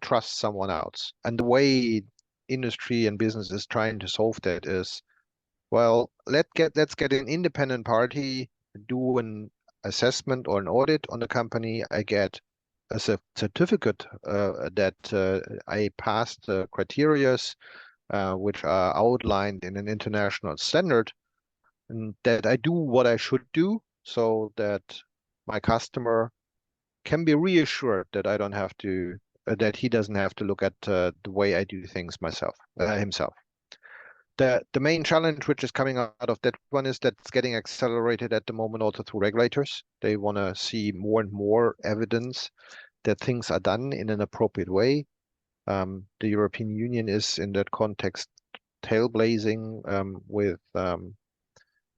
trust someone else. And the way industry and business is trying to solve that is, well, let's get an independent party, do an assessment or an audit on the company. I get a certificate that I passed the criterias which are outlined in an international standard, and that I do what I should do so that my customer can be reassured that I don't have to, that he doesn't have to look at the way I do things himself. The main challenge which is coming out of that one is that it's getting accelerated at the moment also through regulators. They want to see more and more evidence that things are done in an appropriate way. The European Union is in that context tailblazing with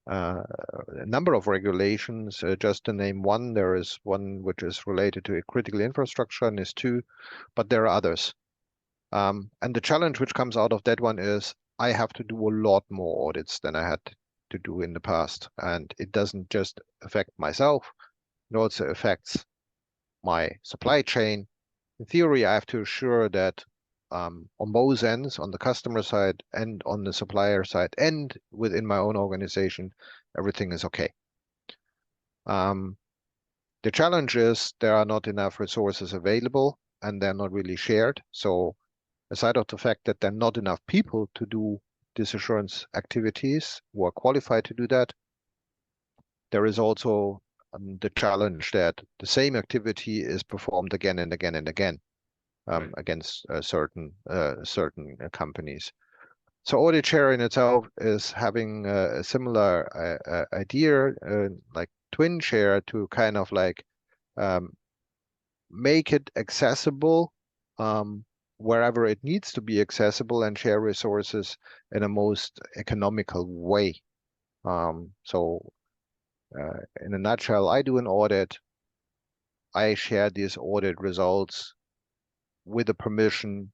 a number of regulations. Just to name one, there is one which is related to critical infrastructure, and NIS2, but there are others. And the challenge which comes out of that one is I have to do a lot more audits than I had to do in the past. And it doesn't just affect myself, it also affects my supply chain. In theory, I have to assure that on both ends, on the customer side and on the supplier side, and within my own organization, everything is okay. The challenge is there are not enough resources available and they're not really shared. So aside of the fact that there are not enough people to do these assurance activities who are qualified to do that, there is also the challenge that the same activity is performed again and again and again against certain companies. So auditShare in itself is having a similar idea, like TwinShare, to kind of like make it accessible wherever it needs to be accessible and share resources in a most economical way. So in a nutshell, I do an audit. I share these audit results with the permission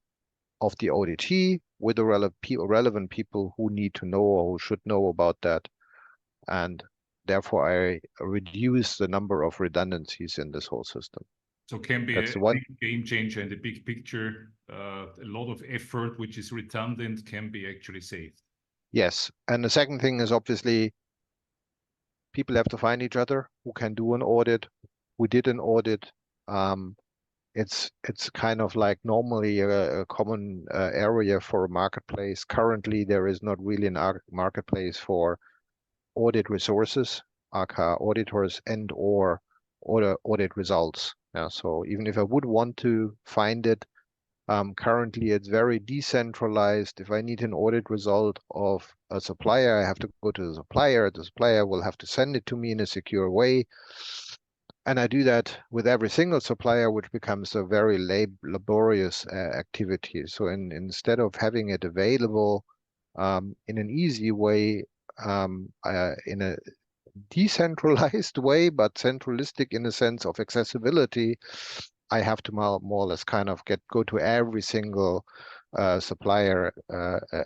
of the auditee, with the relevant people who need to know or who should know about that. And therefore, I reduce the number of redundancies in this whole system. So can be That's a one big game changer in the big picture. A lot of effort, which is redundant, can be actually saved. Yes. And the second thing is obviously people have to find each other who can do an audit. We did an audit. It's kind of like normally a common area for a marketplace. Currently, there is not really a marketplace for audit resources, aka auditors and or audit results. Yeah, so even if I would want to find it, currently it's very decentralized. If I need an audit result of a supplier, I have to go to the supplier. The supplier will have to send it to me in a secure way. And I do that with every single supplier, which becomes a very laborious activity. So instead of having it available in an easy way, in a decentralized way, but centralistic in the sense of accessibility, I have to more or less kind of go to every single supplier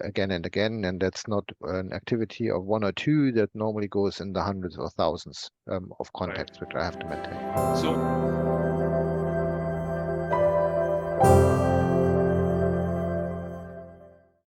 again and again, and that's not an activity of one or two. That normally goes in the hundreds or thousands of contacts which I have to maintain. So